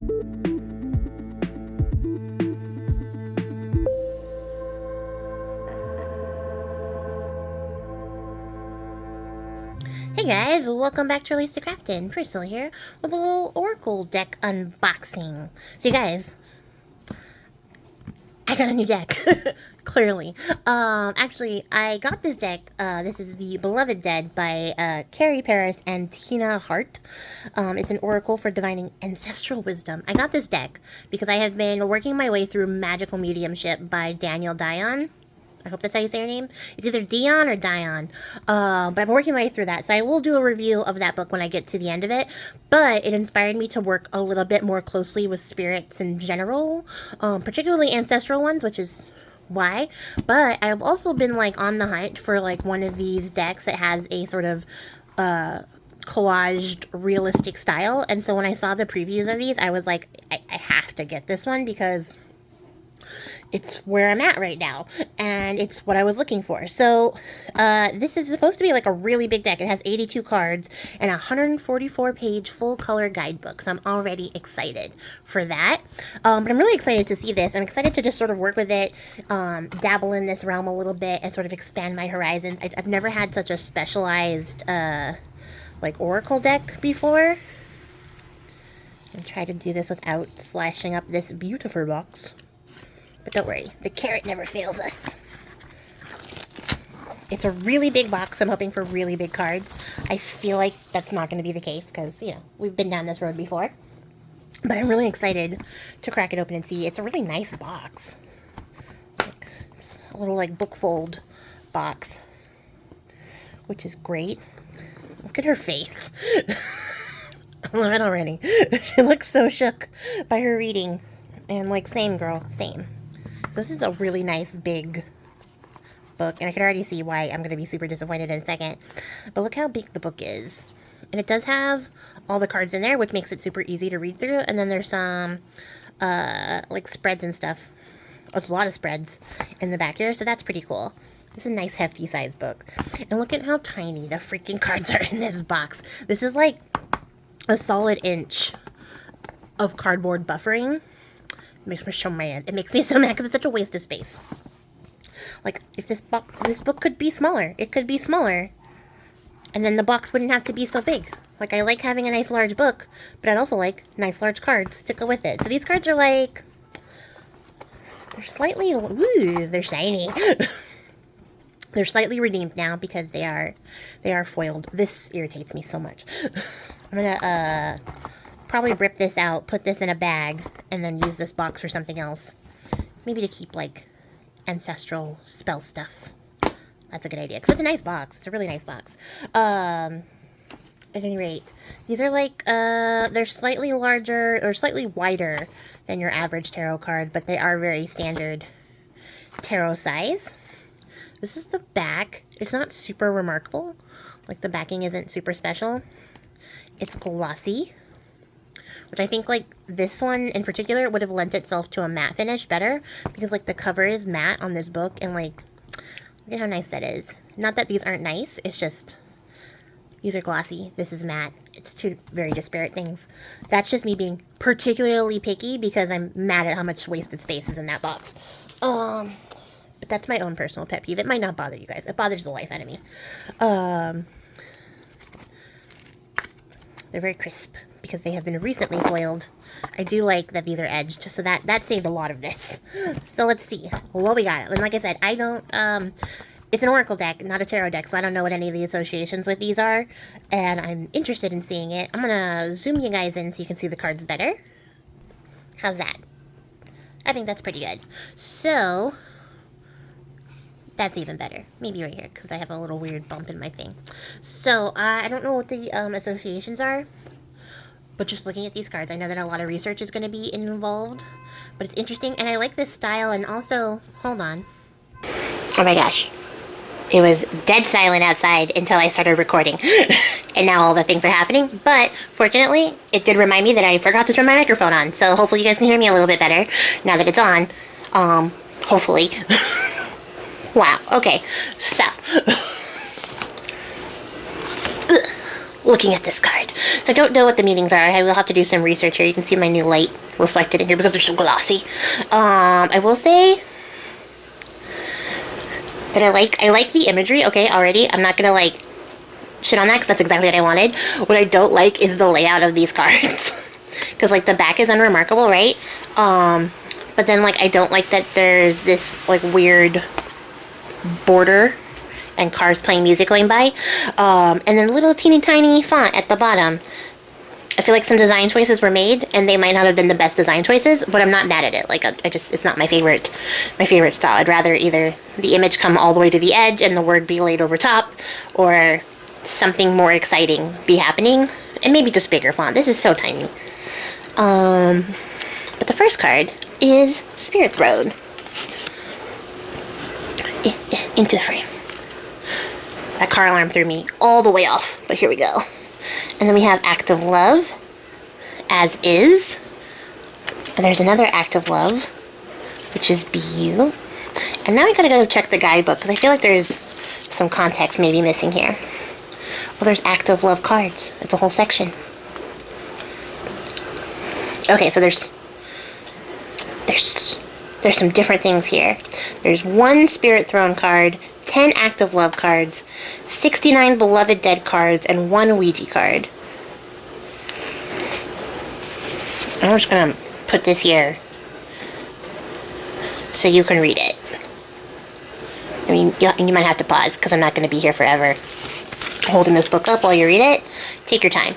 Hey guys, welcome back to Release the Craftin. Priscilla here with a little Oracle deck unboxing. So you guys, I got a new deck. Clearly. Actually, I got this deck. This is the Beloved Dead by Carrie and Tina Hardt. It's an oracle for divining ancestral wisdom. I got this deck because I have been working my way through Magical Mediumship by Daniel Dion. I hope that's how you say her name. It's either Dion or Dion. But I'm working my way through that. So I will do a review of that book when I get to the end of it. But it inspired me to work a little bit more closely with spirits in general. Particularly ancestral ones, which is why. But I've also been like on the hunt for like one of these decks that has a sort of collaged realistic style. And so when I saw the previews of these, I was like, I have to get this one because it's where I'm at right now, and it's what I was looking for. So, this is supposed to be like a really big deck. It has 82 cards and a 144-page full-color guidebook, so I'm already excited for that. But I'm really excited to see this. I'm excited to just sort of work with it, dabble in this realm a little bit, and sort of expand my horizons. I've never had such a specialized, like, Oracle deck before. And try to do this without slashing up this beautiful box. But don't worry, the carrot never fails us. It's a really big box. I'm hoping for really big cards. I feel like that's not going to be the case because, you know, we've been down this road before. But I'm really excited to crack it open and see. It's a really nice box. It's a little, like, bookfold box, which is great. Look at her face. I love it already. She looks so shook by her reading. And, like, same, girl. Same. So this is a really nice, big book, and I can already see why I'm going to be super disappointed in a second. But look how big the book is. And it does have all the cards in there, which makes it super easy to read through. And then there's some, like, spreads and stuff. Oh, it's a lot of spreads in the back here, so that's pretty cool. It's a nice, hefty size book. And look at how tiny the freaking cards are in this box. This is, like, a solid inch of cardboard buffering. Makes me so mad. It makes me so mad because it's such a waste of space. Like, if this book could be smaller. It could be smaller. And then the box wouldn't have to be so big. Like, I like having a nice large book, but I'd also like nice large cards to go with it. So these cards are like, they're slightly, ooh, they're shiny. They're slightly redeemed now because they are foiled. This irritates me so much. I'm gonna, probably rip this out, put this in a bag, and then use this box for something else. Maybe to keep, like, ancestral spell stuff. That's a good idea, because it's a nice box. It's a really nice box. At any rate, these are, like, they're slightly larger, or slightly wider than your average tarot card, but they are very standard tarot size. This is the back. It's not super remarkable. Like, the backing isn't super special. It's glossy, which I think, like, this one in particular would have lent itself to a matte finish better, because, like, the cover is matte on this book, and, like, look at how nice that is. Not that these aren't nice, it's just, these are glossy, this is matte. It's two very disparate things. That's just me being particularly picky, because I'm mad at how much wasted space is in that box. But that's my own personal pet peeve. It might not bother you guys. It bothers the life out of me. They're very crisp, because they have been recently foiled. I do like that these are edged, so that saved a lot of this. So let's see what we got. And like I said, I don't, it's an Oracle deck, not a tarot deck, so I don't know what any of the associations with these are, and I'm interested in seeing it. I'm gonna zoom you guys in so you can see the cards better. How's that? I think that's pretty good. So, that's even better. Maybe right here, because I have a little weird bump in my thing. So, I don't know what the associations are, but just looking at these cards, I know that a lot of research is going to be involved, but it's interesting, and I like this style, and also, hold on. Oh my gosh. It was dead silent outside until I started recording, and now all the things are happening, but fortunately, it did remind me that I forgot to turn my microphone on, so hopefully you guys can hear me a little bit better now that it's on, hopefully. Wow, okay, so, looking at this card. So I don't know what the meanings are. I will have to do some research here. You can see my new light reflected in here because they're so glossy. I will say that I like the imagery, okay, already. I'm not gonna, like, shit on that because that's exactly what I wanted. What I don't like is the layout of these cards. Because, like, the back is unremarkable, right? But then, like, I don't like that there's this, like, weird border and cars playing music going by. And then little teeny tiny font at the bottom. I feel like some design choices were made, and they might not have been the best design choices, but I'm not mad at it. Like, it's not my favorite style. I'd rather either the image come all the way to the edge and the word be laid over top, or something more exciting be happening, and maybe just bigger font. This is so tiny. But the first card is Spirit Throne. Into the frame. That car alarm threw me all the way off, but here we go. And then we have Act of Love, As Is. And there's another Act of Love, which is Be You. And now I gotta go check the guidebook, because I feel like there's some context maybe missing here. Well, there's Act of Love cards. It's a whole section. Okay, so there's some different things here. There's 1 Spirit Throne card, 10 Act of Love cards, 69 Beloved Dead cards, and 1 Ouija card. I'm just gonna put this here so you can read it. I mean, you might have to pause because I'm not going to be here forever holding this book up while you read it. Take your time.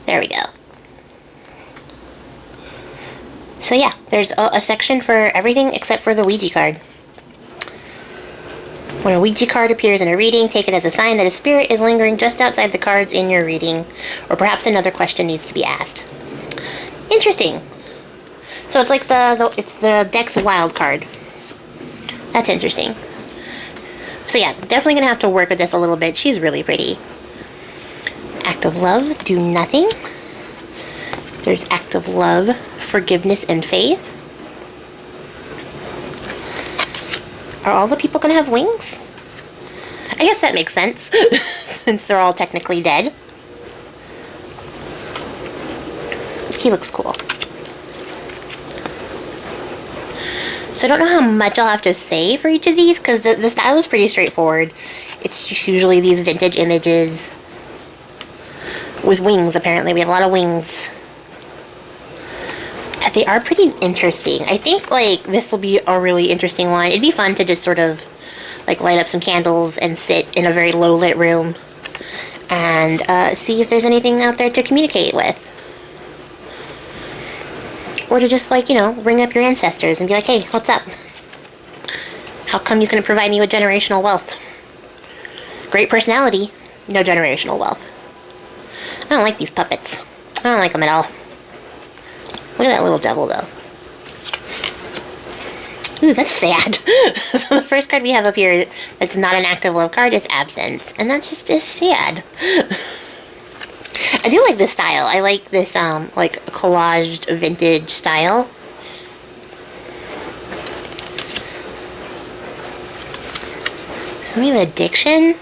There we go. So yeah, there's a section for everything except for the Ouija card. When a Ouija card appears in a reading, take it as a sign that a spirit is lingering just outside the cards in your reading, or perhaps another question needs to be asked. Interesting. So it's like it's the deck's wild card. That's interesting. So yeah, definitely gonna have to work with this a little bit. She's really pretty. Act of Love, Do Nothing. There's Act of Love, Forgiveness and Faith. Are all the people gonna have wings? I guess that makes sense, since they're all technically dead. He looks cool. So I don't know how much I'll have to say for each of these, because the style is pretty straightforward. It's just usually these vintage images with wings, apparently. We have a lot of wings. They are pretty interesting. I think, like, this will be a really interesting one. It'd be fun to just sort of, like, light up some candles and sit in a very low-lit room and see if there's anything out there to communicate with. Or to just, like, you know, ring up your ancestors and be like, hey, what's up? How come you couldn't provide me with generational wealth? Great personality, no generational wealth. I don't like these puppets. I don't like them at all. Look at that little devil, though. Ooh, that's sad. So the first card we have up here that's not an Act of Love card is Absence. And that just is sad. I do like this style. I like this, like, collaged vintage style. So we have Addiction.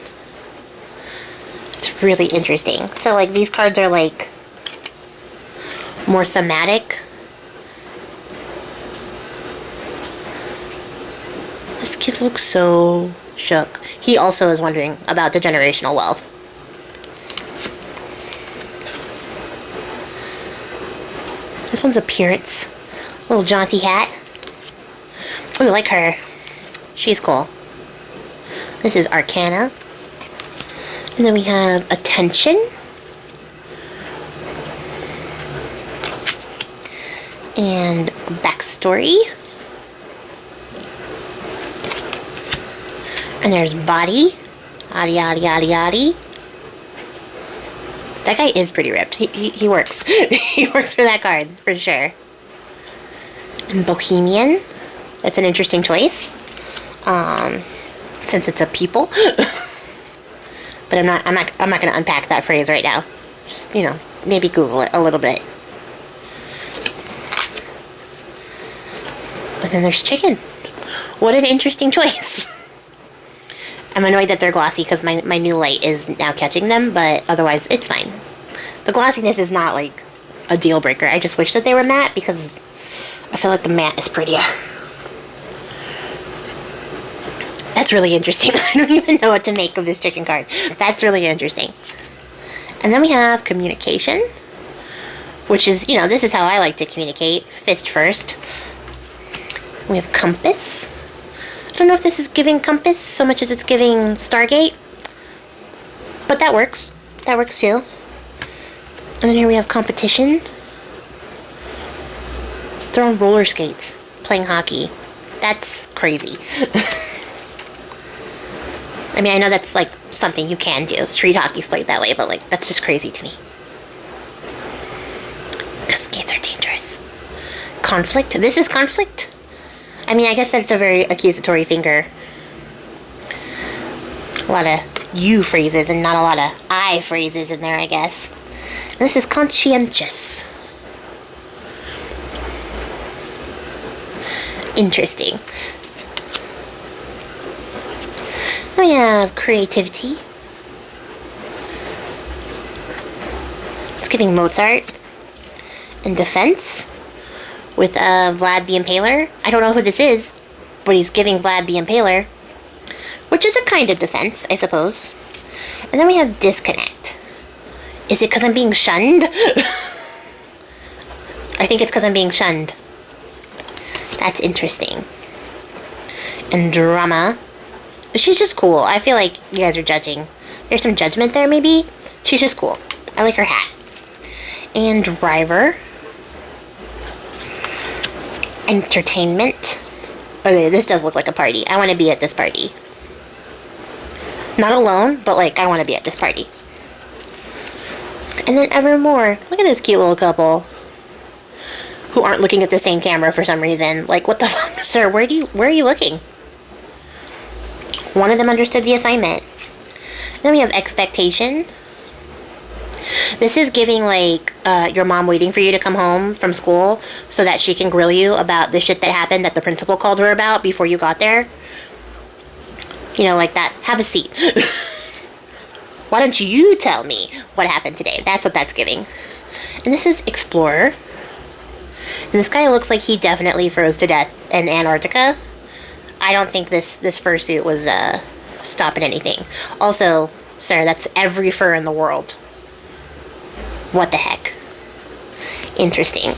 It's really interesting. So, like, these cards are, like, more thematic. This kid looks so shook. He also is wondering about the generational wealth. This one's Appearance. Little jaunty hat. Ooh, I like her. She's cool. This is Arcana. And then we have Attention. And Backstory. And there's Body. Yaddy, yaddy, yaddy, yaddy. That guy is pretty ripped. He works. He works for that card, for sure. And Bohemian. That's an interesting choice. Since it's a people. But I'm not gonna unpack that phrase right now. Just, you know, maybe Google it a little bit. And then there's Chicken. What an interesting choice. I'm annoyed that they're glossy because my new light is now catching them, but otherwise it's fine. The glossiness is not like a deal breaker. I just wish that they were matte because I feel like the matte is prettier. That's really interesting. I don't even know what to make of this chicken card. That's really interesting. And then we have communication, which is, you know, this is how I like to communicate. Fist first. We have compass. I don't know if this is giving compass so much as it's giving Stargate, but that works. That works too. And then here we have competition. They're on roller skates, playing hockey. That's crazy. I mean, I know that's like something you can do. Street hockey's played that way, but like, that's just crazy to me. Because skates are dangerous. Conflict? This is conflict? I mean, I guess that's a very accusatory finger. A lot of you phrases and not a lot of I phrases in there, I guess. And this is conscientious. Interesting. We have creativity. It's giving Mozart. And defense with Vlad the Impaler. I don't know who this is, but he's giving Vlad the Impaler, which is a kind of defense, I suppose. And then we have disconnect. Is it because I'm being shunned? I think it's because I'm being shunned. That's interesting. And drama. She's just cool. I feel like you guys are judging. There's some judgment there, maybe. She's just cool. I like her hat. And driver. Entertainment. Oh, this does look like a party. I want to be at this party. Not alone, but like, I want to be at this party. And then Evermore. Look at this cute little couple who aren't looking at the same camera for some reason. Like, what the fuck? Sir, where are you looking? One of them understood the assignment. Then we have expectation. This is giving, like, your mom waiting for you to come home from school so that she can grill you about the shit that happened that the principal called her about before you got there. You know, like that. Have a seat. Why don't you tell me what happened today? That's what that's giving. And this is explorer. And this guy looks like he definitely froze to death in Antarctica. I don't think this fursuit was stopping anything. Also, sir, that's every fur in the world. What the heck? Interesting.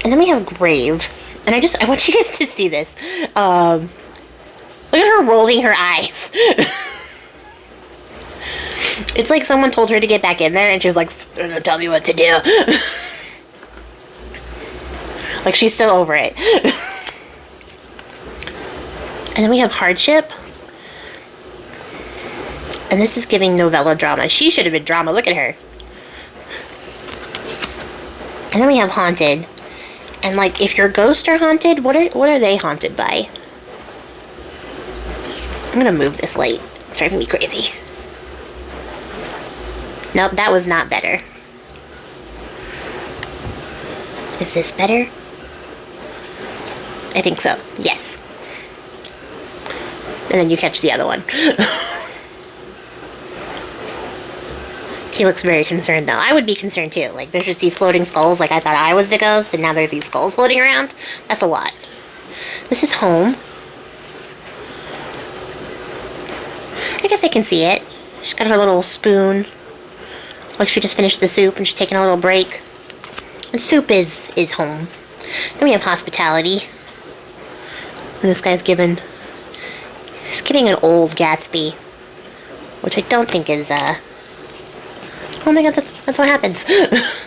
And then we have grave. And I want you guys to see this. Look at her rolling her eyes. It's like someone told her to get back in there and she was like, "Don't tell me what to do." Like, she's so over it. And then we have hardship. And this is giving novella drama. She should have been drama. Look at her. And then we have haunted. And like, if your ghosts are haunted, what are they haunted by? I'm gonna move this light. It's driving me crazy. Nope, that was not better. Is this better? I think so. Yes. And then you catch the other one. He looks very concerned, though. I would be concerned, too. Like, there's just these floating skulls. Like, I thought I was the ghost, and now there are these skulls floating around. That's a lot. This is home. I guess I can see it. She's got her little spoon. Like, she just finished the soup, and she's taking a little break. And soup is home. Then we have hospitality. And this guy's giving... He's giving an old Gatsby. Which I don't think is, Oh my god, that's what happens.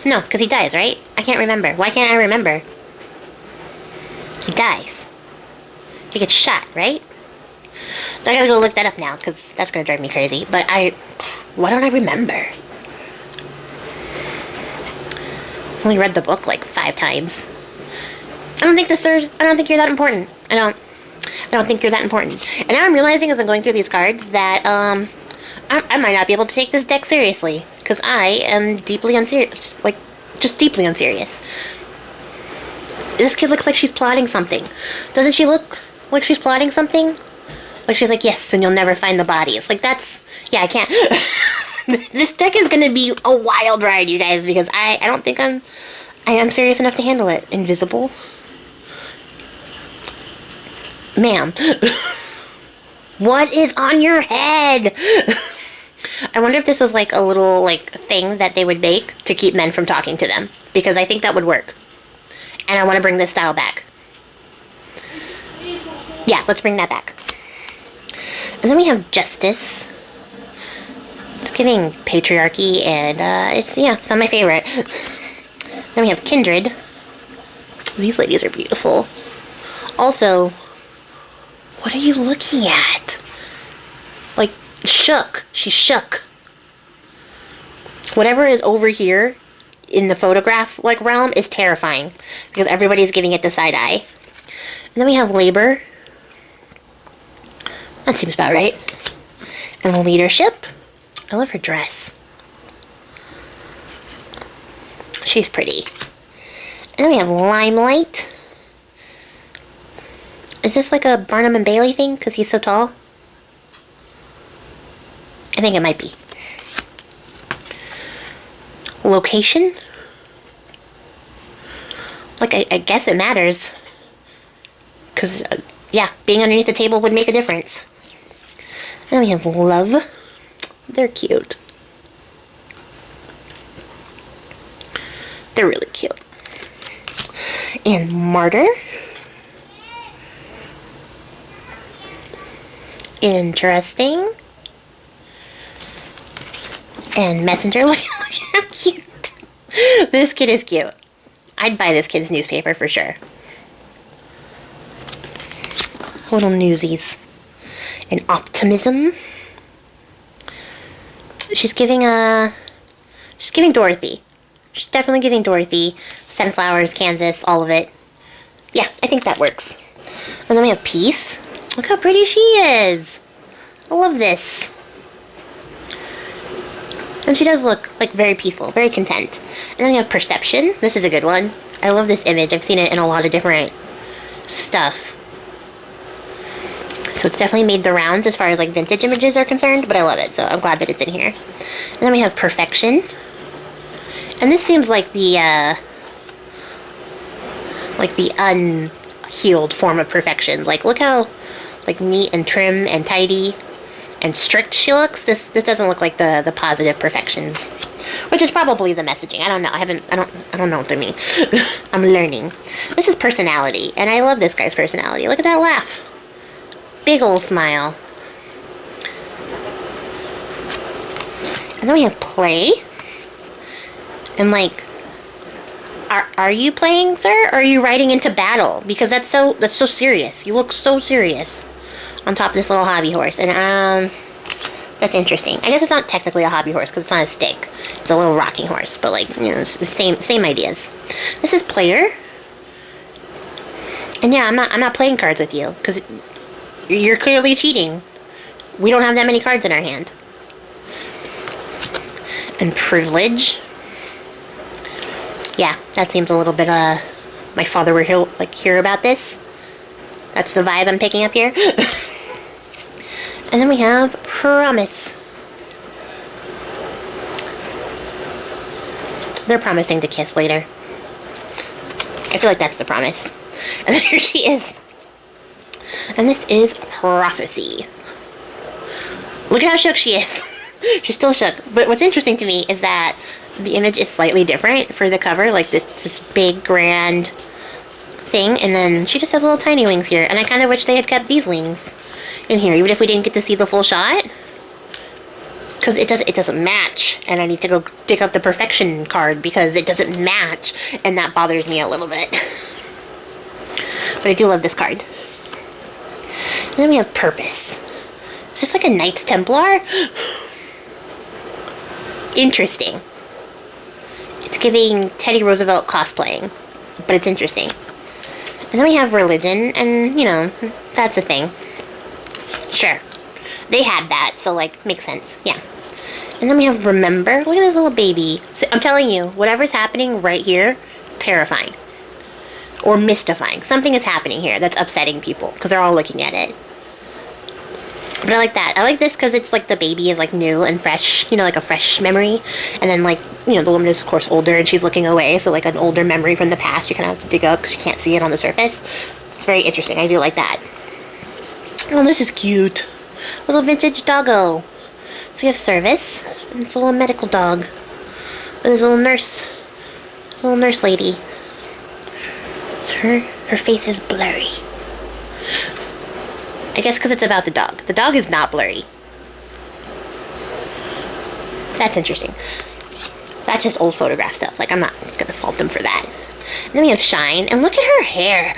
No, because he dies, right? I can't remember. Why can't I remember? He dies. He gets shot, right? So I gotta go look that up now, because that's gonna drive me crazy. But why don't I remember? I've only read the book like 5 times. I don't think you're that important. I don't think you're that important. And now I'm realizing as I'm going through these cards that, I might not be able to take this deck seriously. Because I am deeply unserious. Like, just deeply unserious. This kid looks like she's plotting something. Doesn't she look Like she's plotting something. Like she's like, yes, and you'll never find the bodies. Like that's, yeah, I can't. This deck is gonna be a wild ride, you guys, because I don't think I am serious enough to handle it. Invisible. Ma'am. What is on your head? I wonder if this was like a little like thing that they would make to keep men from talking to them, because I think that would work. And I want to bring this style back. Yeah, let's bring that back. And then we have Justice. It's giving patriarchy, and it's not my favorite. Then we have Kindred. These ladies are beautiful. Also, what are you looking at? Like, shook. She's shook. Whatever is over here in the photograph like realm is terrifying, because everybody's giving it the side eye. And then we have Labor. That seems about right. And Leadership. I love her dress. She's pretty. And then we have Limelight. Is this like a Barnum and Bailey thing because he's so tall? I think it might be. Location. Like, I guess it matters. Because, yeah, being underneath the table would make a difference. Then we have Love. They're cute. They're really cute. And Martyr. Interesting. And Messenger. Look how cute. This kid is cute. I'd buy this kid's newspaper for sure. Little newsies. And Optimism. She's giving Dorothy. She's definitely giving Dorothy. Sunflowers, Kansas, all of it. Yeah, I think that works. And then we have Peace. Look how pretty she is. I love this. And she does look like very peaceful, very content. And then we have Perception. This is a good one. I love this image. I've seen it in a lot of different stuff. So it's definitely made the rounds as far as like vintage images are concerned, but I love it, so I'm glad that it's in here. And then we have Perfection. And this seems like the unhealed form of perfection. Like, look how like neat and trim and tidy and strict she looks. This doesn't look like the positive perfections, which is probably the messaging. I don't know. I don't know what I mean. I'm learning. This is personality, and I love this guy's personality. Look at that laugh. Big ol' smile. And then we have Play. And like, are you playing, sir? Or are you riding into battle? Because that's so serious. You look so serious on top of this little hobby horse. And that's interesting. I guess it's not technically a hobby horse because it's not a stick. It's a little rocking horse, but like, you know, it's the same ideas. This is Player. And yeah, I'm not playing cards with you because you're clearly cheating. We don't have that many cards in our hand. And Privilege. Yeah, that seems a little bit, my father were hear about this. That's the vibe I'm picking up here. And then we have Promise. They're promising to kiss later. I feel like that's the promise. And then here she is. And this is Prophecy. Look at how shook she is. She's still shook. But what's interesting to me is that the image is slightly different for the cover. Like, it's this big, grand thing. And then she just has little tiny wings here. And I kind of wish they had kept these wings in here, even if we didn't get to see the full shot. Because it doesn't match. And I need to go dig up the Perfection card because it doesn't match. And that bothers me a little bit. But I do love this card. And then we have Purpose. Is this like a Knights Templar? Interesting. It's giving Teddy Roosevelt cosplaying, but it's interesting. And then we have Religion, and, you know, that's a thing. Sure. They had that, so, like, makes sense. Yeah. And then we have Remember. Look at this little baby. So, I'm telling you, whatever's happening right here, terrifying. or mystifying. Something is happening here that's upsetting people because they're all looking at it. But I like that. I like this because it's like the baby is like new and fresh, you know, like a fresh memory. And then like, you know, the woman is of course older and she's looking away. So like an older memory from the past, you kind of have to dig up because you can't see it on the surface. It's very interesting. I do like that. Oh, this is cute. Little vintage doggo. So we have Service. And it's a little medical dog. And there's a little nurse. There's a little nurse lady. So her face is blurry. I guess because it's about the dog. The dog is not blurry. That's interesting. That's just old photograph stuff. Like, I'm not going to fault them for that. And then we have Shine. And look at her hair.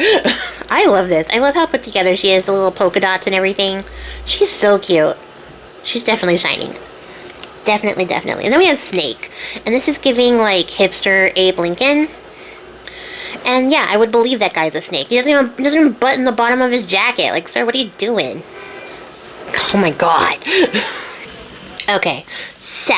I love this. I love how put together she is. The little polka dots and everything. She's so cute. She's definitely shining. Definitely, definitely. And then we have Snake. And this is giving, like, hipster Abe Lincoln. And yeah, I would believe that guy's a snake. He doesn't even button the bottom of his jacket. Like, sir, what are you doing? Oh my god. Okay, so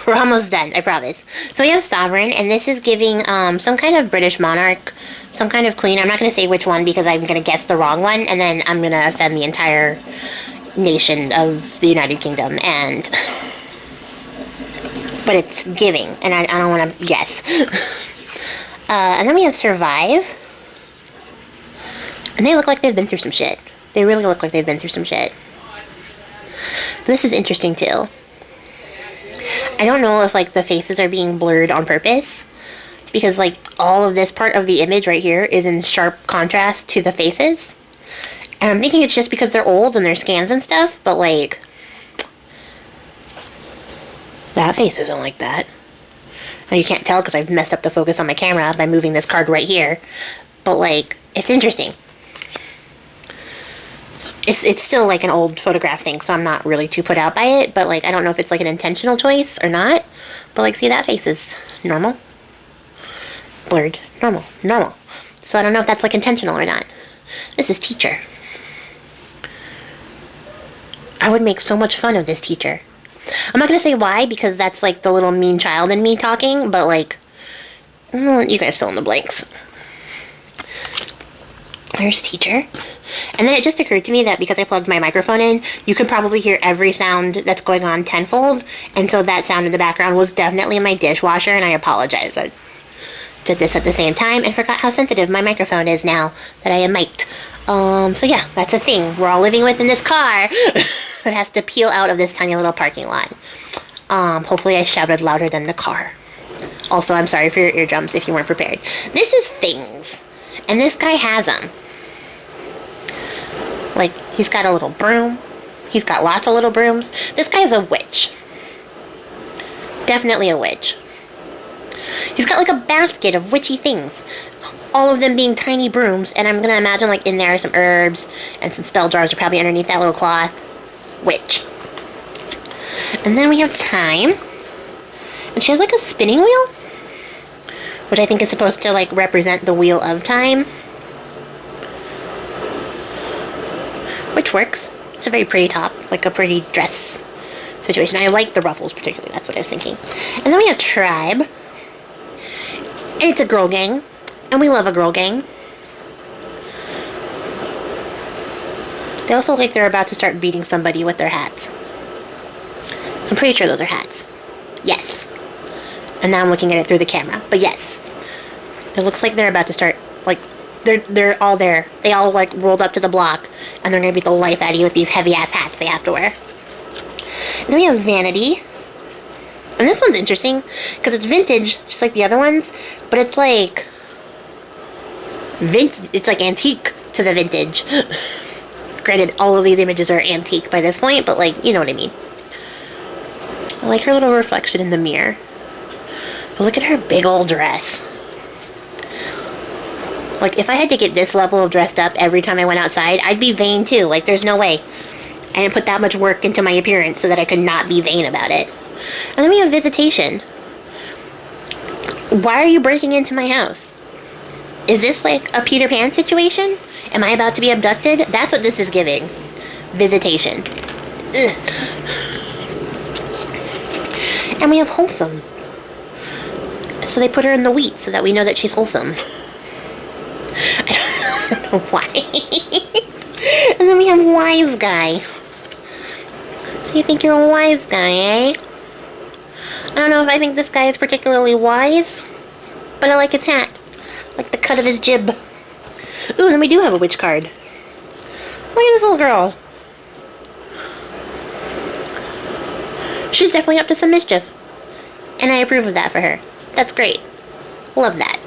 we're almost done, I promise. So we have Sovereign, and this is giving some kind of British monarch, some kind of queen. I'm not going to say which one because I'm going to guess the wrong one, and then I'm going to offend the entire nation of the United Kingdom. But it's giving, and I don't want to guess. And then we have Survive. And they look like they've been through some shit. They really look like they've been through some shit. This is interesting too. I don't know if like the faces are being blurred on purpose. Because like all of this part of the image right here is in sharp contrast to the faces. And I'm thinking it's just because they're old and they're scans and stuff. But like, that face isn't like that. Now you can't tell because I've messed up the focus on my camera by moving this card right here. But like, it's interesting. It's still like an old photograph thing, so I'm not really too put out by it. But like, I don't know if it's like an intentional choice or not. But like, see, that face is normal. Blurred. Normal. Normal. So I don't know if that's like intentional or not. This is Teacher. I would make so much fun of this teacher. I'm not going to say why, because that's like the little mean child in me talking, but like, you guys fill in the blanks. There's Teacher. And then it just occurred to me that because I plugged my microphone in, you could probably hear every sound that's going on tenfold, and so that sound in the background was definitely my dishwasher, and I apologize. I did this at the same time and forgot how sensitive my microphone is now that I am mic'd. So yeah, that's a thing we're all living with in this car. It has to peel out of this tiny little parking lot. Hopefully I shouted louder than the car. Also, I'm sorry for your eardrums if you weren't prepared. This is Things. And this guy has them. Like, he's got a little broom. He's got lots of little brooms. This guy's a witch. Definitely a witch. He's got like a basket of witchy things. All of them being tiny brooms. And I'm going to imagine like in there are some herbs and some spell jars are probably underneath that little cloth. Witch. And then we have Time. And she has like a spinning wheel. Which I think is supposed to like represent the wheel of time. Which works. It's a very pretty top. Like a pretty dress situation. I like the ruffles particularly. That's what I was thinking. And then we have Tribe. And it's a girl gang. And we love a girl gang. They also look like they're about to start beating somebody with their hats. So I'm pretty sure those are hats. Yes. And now I'm looking at it through the camera. But yes. It looks like they're about to start, like, they're all there. They all, like, rolled up to the block. And they're going to beat the life out of you with these heavy-ass hats they have to wear. And then we have Vanity. And this one's interesting. Because it's vintage, just like the other ones. But it's, like, it's, like, antique to the vintage. Granted, all of these images are antique by this point, but like, you know what I mean. I like her little reflection in the mirror. But look at her big old dress. Like, if I had to get this level of dressed up every time I went outside, I'd be vain too. Like, there's no way. I didn't put that much work into my appearance so that I could not be vain about it. And then we have Visitation. Why are you breaking into my house? Is this like a Peter Pan situation? Am I about to be abducted? That's what this is giving. Visitation. Ugh. And we have Wholesome. So they put her in the wheat so that we know that she's wholesome. Why? And then we have Wise Guy. So you think you're a wise guy, eh? I don't know if I think this guy is particularly wise, but I like his hat. I like the cut of his jib. Ooh, and we do have a witch card. Look at this little girl. She's definitely up to some mischief. And I approve of that for her. That's great. Love that.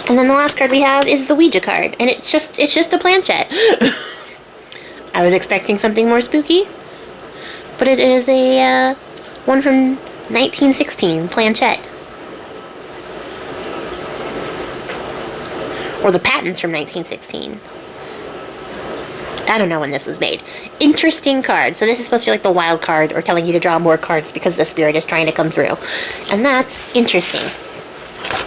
And then the last card we have is the Ouija card. And it's just a planchette. I was expecting something more spooky. But it is a one from 1916 planchette. Or the patent's from 1916. I don't know when this was made. Interesting card. So this is supposed to be like the wild card, or telling you to draw more cards because the spirit is trying to come through. And that's interesting.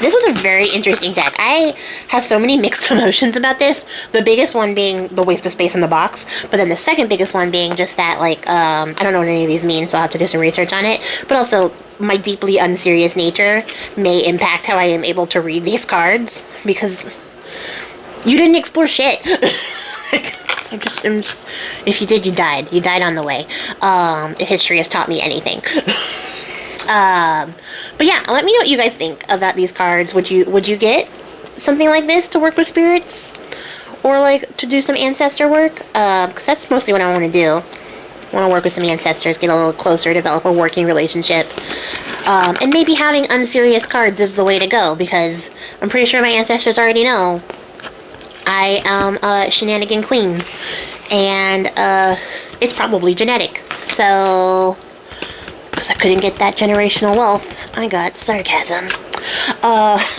This was a very interesting deck. I have so many mixed emotions about this. The biggest one being the waste of space in the box, but then the second biggest one being just that, like, I don't know what any of these mean, so I'll have to do some research on it. But also, my deeply unserious nature may impact how I am able to read these cards, because you didn't explore shit. If you did, you died. You died on the way. If history has taught me anything. But yeah, let me know what you guys think about these cards. Would you get something like this to work with spirits? Or like to do some ancestor work? Because that's mostly what I want to do. I want to work with some ancestors, get a little closer, develop a working relationship. And maybe having unserious cards is the way to go, because I'm pretty sure my ancestors already know I am a shenanigan queen, and it's probably genetic. So, because I couldn't get that generational wealth, I got sarcasm.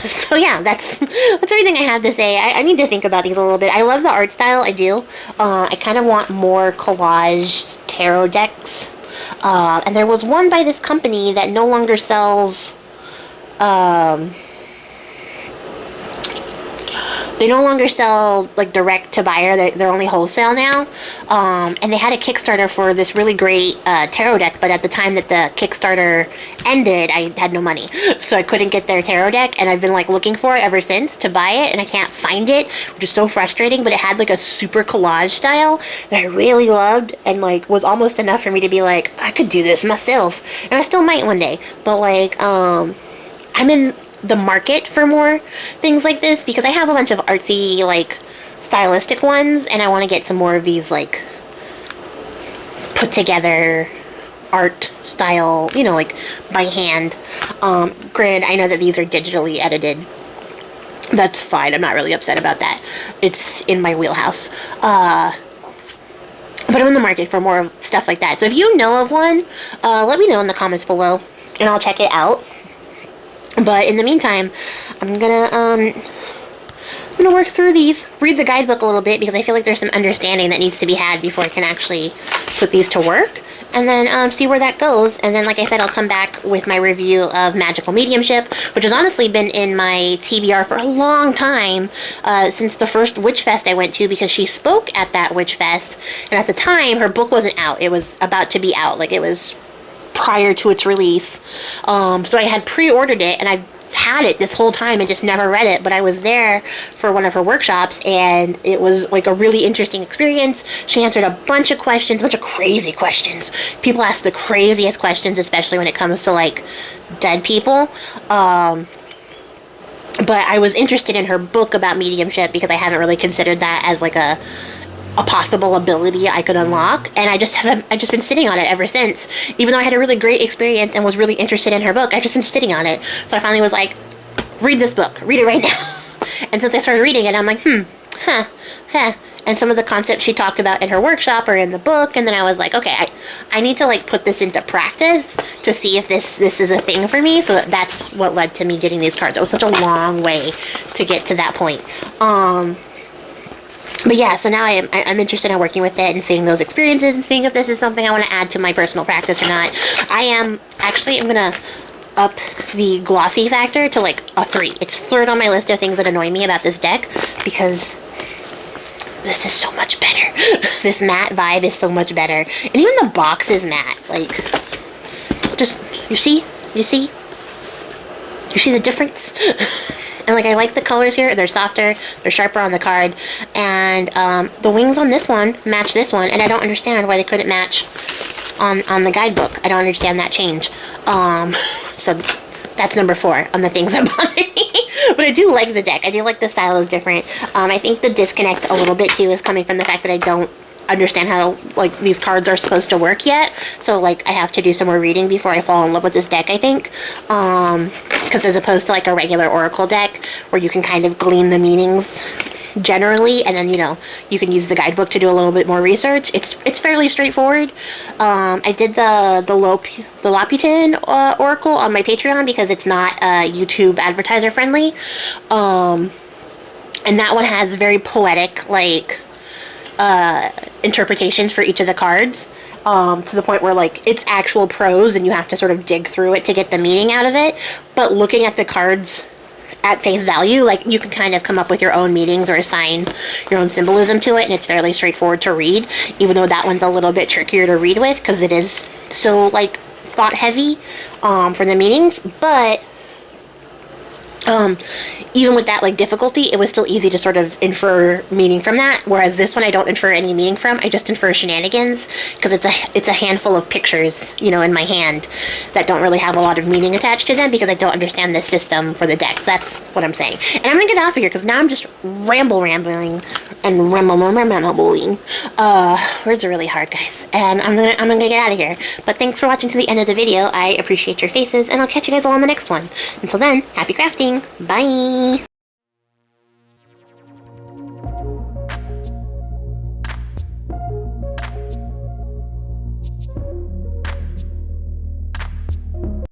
So yeah, that's everything I have to say. I need to think about these a little bit. I love the art style, I do. I kind of want more collage tarot decks. And there was one by this company that no longer sells, they no longer sell, like, direct to buyer. They're only wholesale now. And they had a Kickstarter for this really great tarot deck, but at the time that the Kickstarter ended, I had no money. So I couldn't get their tarot deck, and I've been, like, looking for it ever since to buy it, and I can't find it, which is so frustrating. But it had, like, a super collage style that I really loved, and, like, was almost enough for me to be like, I could do this myself. And I still might one day. But, like, I'm in the market for more things like this, because I have a bunch of artsy, like, stylistic ones, and I want to get some more of these, like, put together art style, you know, like, by hand. Granted, I know that these are digitally edited. That's fine. I'm not really upset about that. It's in my wheelhouse. But I'm in the market for more of stuff like that. So if you know of one, let me know in the comments below, and I'll check it out. But in the meantime, I'm gonna work through these, read the guidebook a little bit, because I feel like there's some understanding that needs to be had before I can actually put these to work, and then see where that goes. And then, like I said, I'll come back with my review of Magical Mediumship, which has honestly been in my TBR for a long time, since the first Witch Fest I went to, because she spoke at that Witch Fest, and at the time, her book wasn't out. It was about to be out. Like, it was prior to its release. So I had pre-ordered it, and I've had it this whole time and just never read it, but I was there for one of her workshops, and it was like a really interesting experience. She answered a bunch of questions, a bunch of crazy questions. People ask the craziest questions, especially when it comes to, like, dead people. But I was interested in her book about mediumship, because I haven't really considered that as, like, a possible ability I could unlock, and I've just been sitting on it ever since. Even though I had a really great experience and was really interested in her book, I've just been sitting on it. So I finally was like, read this book, read it right now. And since I started reading it, I'm like, and some of the concepts she talked about in her workshop are in the book, and then I was like, okay, I need to, like, put this into practice to see if this is a thing for me. So that's what led to me getting these cards. It was such a long way to get to that point. But yeah, so now I'm interested in working with it and seeing those experiences and seeing if this is something I want to add to my personal practice or not. I'm going to up the glossy factor to, like, a 3. It's third on my list of things that annoy me about this deck, because this is so much better. This matte vibe is so much better. And even the box is matte. Like, just, you see the difference? And like, I like the colors here. They're softer, they're sharper on the card, and the wings on this one match this one, and I don't understand why they couldn't match on the guidebook. I don't understand that change. So that's number 4 on the things that bother me. But I do like the deck. I do like the style is different. I think the disconnect a little bit too is coming from the fact that I don't understand how like these cards are supposed to work yet, so like I have to do some more reading before I fall in love with this deck, I think, because as opposed to like a regular Oracle deck where you can kind of glean the meanings generally, and then you can use the guidebook to do a little bit more research. It's fairly straightforward. I did the Loputin Oracle on my Patreon because it's not YouTube advertiser friendly, and that one has very poetic like interpretations for each of the cards, to the point where like it's actual prose and you have to sort of dig through it to get the meaning out of it. But looking at the cards at face value, like you can kind of come up with your own meanings or assign your own symbolism to it, and it's fairly straightforward to read, even though that one's a little bit trickier to read with because it is so like thought heavy for the meanings. But even with that like difficulty, it was still easy to sort of infer meaning from that, whereas this one I don't infer any meaning from. I just infer shenanigans because it's a handful of pictures, in my hand that don't really have a lot of meaning attached to them because I don't understand the system for the decks. That's what I'm saying. And I'm gonna get off of here because now I'm just rambling. Words are really hard, guys, and I'm gonna get out of here. But thanks for watching to the end of the video. I appreciate your faces, and I'll catch you guys all on the next one. Until then, happy crafting. Bye.